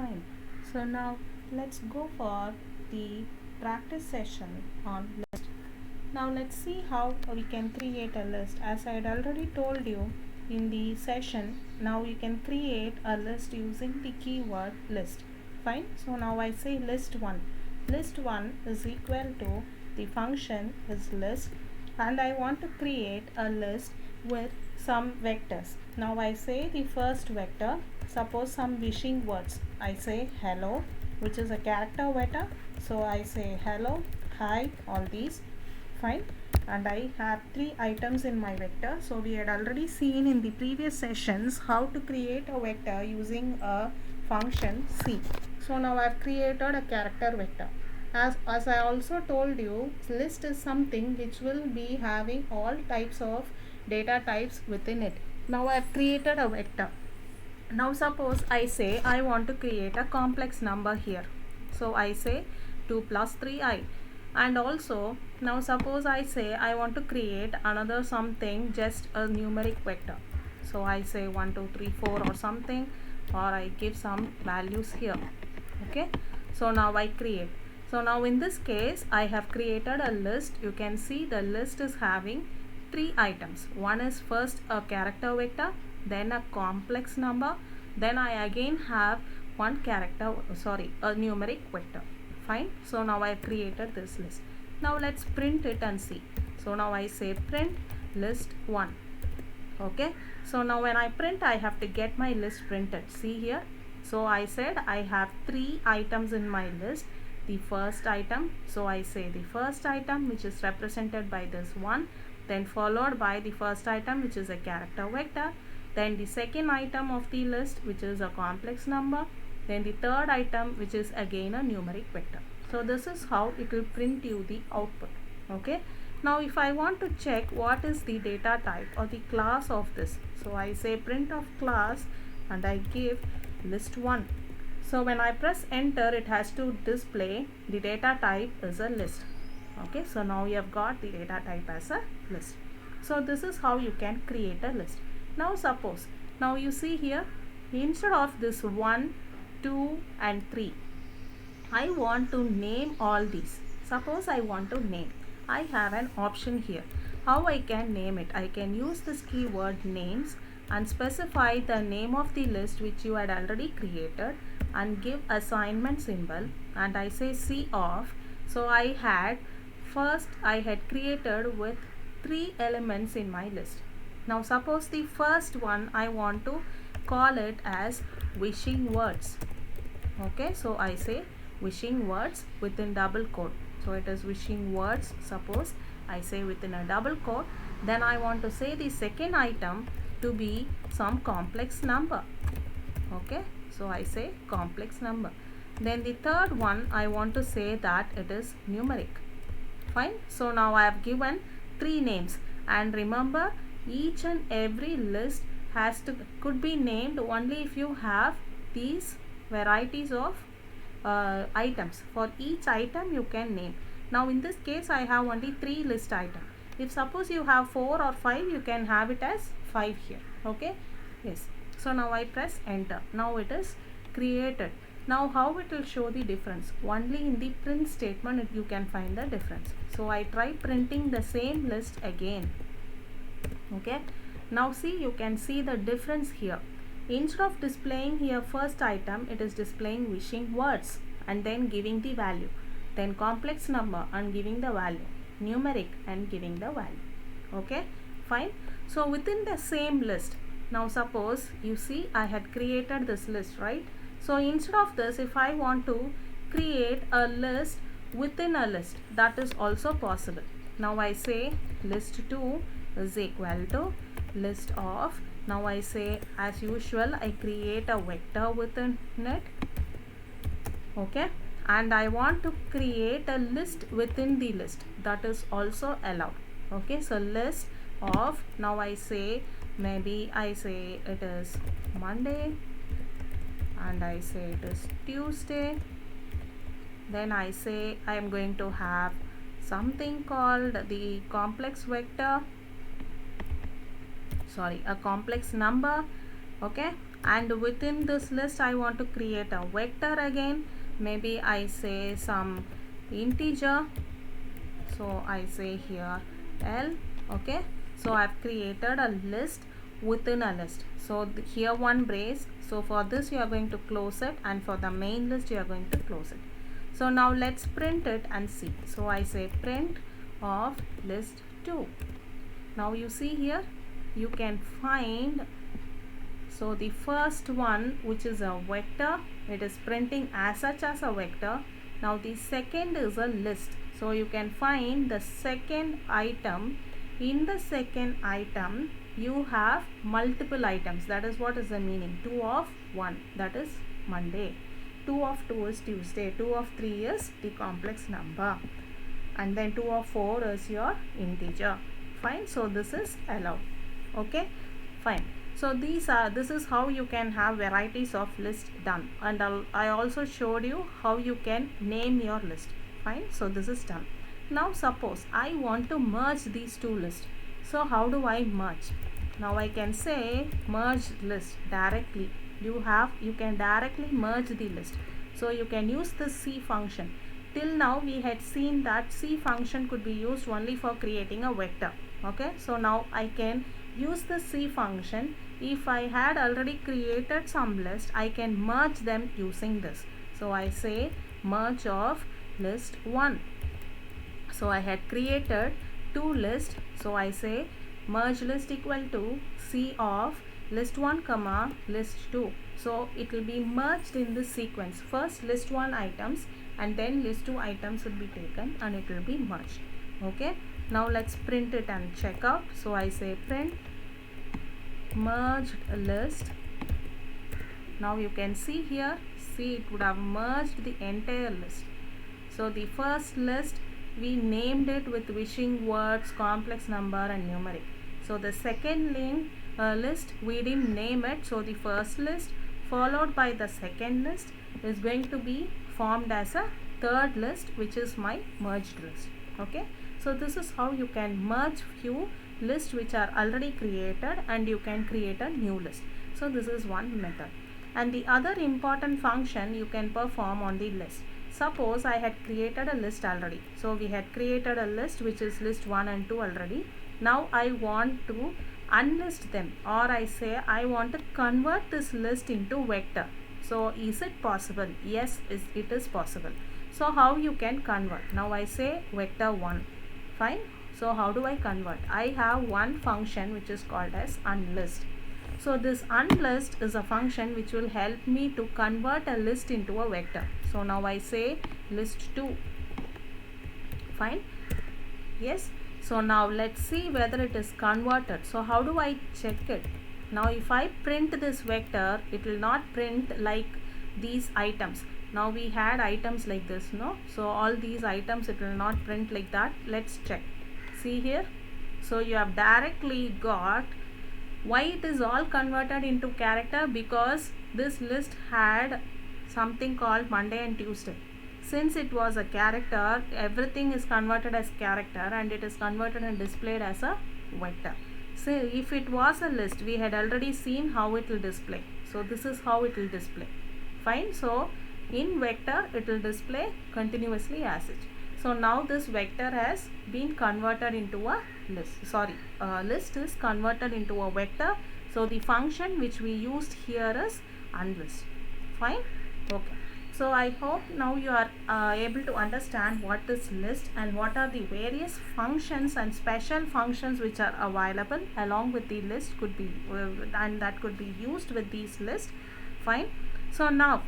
Fine. So now let's go for the practice session on list. Now let's see how we can create a list. As I had already told you in the session, now you can create a list using the keyword list. Fine. So now I say list 1. List 1 is equal to the function is list, and I want to create a list with some vectors. Now I say the first vector, suppose some wishing words. I say hello, which is a character vector. So I say hello, hi, all these. Fine. And I have 3 items in my vector. So we had already seen in the previous sessions how to create a vector using a function C. So now I have created a character vector. As I also told you, list is something which will be having all types of data types within it. Now I have created a vector. Now suppose I say I want to create a complex number here. So I say 2 plus 3i. And also now suppose I say I want to create another something, just a numeric vector. So I say 1 2 3 4 or something, or I give some values here. Okay. So now I create. So now in this case I have created a list. You can see the list is having 3 items. One is first a character vector, then a complex number, then I again have a numeric vector. Fine. So now I have created this list. Now let's print it and see. So now I say print list 1. Okay. So now when I print, I have to get my list printed. See here. So I said I have 3 items in my list. The first item, so I say the first item, which is represented by this 1, then followed by the first item, which is a character vector, then the second item of the list, which is a complex number, then the third item, which is again a numeric vector. So this is how it will print you the output. Okay. Now if I want to check what is the data type or the class of this, so I say print of class and I give list 1. So when I press enter, it has to display the data type as a list. Okay, so now you have got the data type as a list. So this is how you can create a list. Now suppose, now you see here, instead of this 1, 2 and 3, I want to name all these. Suppose I want to name. I have an option here. How I can name it? I can use this keyword names and specify the name of the list which you had already created and give assignment symbol, and I say C off. So I had created with 3 elements in my list. Now suppose the first one I want to call it as wishing words. Okay, so I say wishing words within double quote. So it is wishing words. Suppose I say within a double quote. Then I want to say the second item to be some complex number. Okay, so I say complex number. Then the third one I want to say that it is numeric. Fine. So now I have given 3 names, and remember, each and every list could be named only if you have these varieties of items. For each item you can name. Now in this case I have only 3 list items. If suppose you have 4 or 5, you can have it as 5 here. Okay. Yes. So now I press enter. Now it is created. Now how it will show the difference? Only in the print statement you can find the difference. So I try printing the same list again. Okay. Now see, you can see the difference here. Instead of displaying here first item, it is displaying wishing words and then giving the value. Then complex number and giving the value. Numeric and giving the value. Okay. Fine. So within the same list, now suppose you see I had created this list, right? So instead of this, if I want to create a list within a list, that is also possible. Now I say list 2 is equal to list of, now I say as usual I create a vector within it. Okay, and I want to create a list within the list, that is also allowed. Okay, so list of, now I say, maybe I say it is Monday, and I say it is Tuesday. Then I say I am going to have something called the complex vector, a complex number. Okay, and within this list I want to create a vector again. Maybe I say some integer, so I say here L. Okay, so I've created a list within a list. So here one brace, so for this you are going to close it, and for the main list you are going to close it. So now let's print it and see. So I say print of list 2. Now you see here you can find, so the first one, which is a vector, it is printing as such as a vector. Now the second is a list, so you can find the second item. In the second item you have multiple items, that is what is the meaning. 2 of 1, that is Monday. 2 of 2 is Tuesday. 2 of 3 is the complex number, and then 2 of 4 is your integer. Fine, so this is allowed. Okay, fine. So this is how you can have varieties of list done, and I also showed you how you can name your list. Fine, so this is done. Now suppose I want to merge these two lists. So how do I merge? Now I can say merge list directly. You can directly merge the list. So you can use the C function. Till now we had seen that C function could be used only for creating a vector. Okay, so now I can use the C function. If I had already created some list, I can merge them using this. So I say merge of list 1. So I had created two lists, so I say merge list equal to C of list 1 comma list 2. So it will be merged in this sequence. First list 1 items and then list 2 items will be taken and it will be merged. Okay, now let's print it and check out. So I say print merged list. Now you can see here, see it would have merged the entire list. So the first list we named it with wishing words, complex number and numeric. So the second list we didn't name it, so the first list followed by the second list is going to be formed as a third list, which is my merged list. Okay, so this is how you can merge few lists which are already created and you can create a new list. So this is one method. And the other important function you can perform on the list. Suppose I had created a list already. So we had created a list which is list 1 and 2 already. Now I want to unlist them, or I say I want to convert this list into vector. So is it possible? Yes, it is possible. So how you can convert? Now I say vector 1. Fine. So how do I convert? I have one function which is called as unlist. So this unlist is a function which will help me to convert a list into a vector. So now I say list 2. Fine. Yes. So now let's see whether it is converted. So how do I check it? Now if I print this vector, it will not print like these items. Now we had items like this, no? So all these items it will not print like that. Let's check. See here. So you have directly got why it is all converted into character, because this list had something called Monday and Tuesday. Since it was a character, everything is converted as character and it is converted and displayed as a vector. So if it was a list, we had already seen how it will display. So this is how it will display. Fine. So in vector it will display continuously as such. So now this vector has been converted into a list. List is converted into a vector. So the function which we used here is unlist. Fine. Okay. So I hope now you are able to understand what is list and what are the various functions and special functions which are available along with the list could be and that could be used with these lists. Fine. So now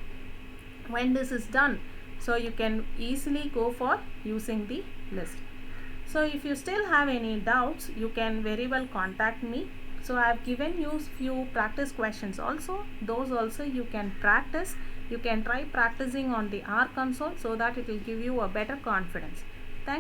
when this is done, so you can easily go for using the list. So if you still have any doubts, you can very well contact me. So I have given you few practice questions also. Those also you can practice. You can try practicing on the R console so that it will give you a better confidence.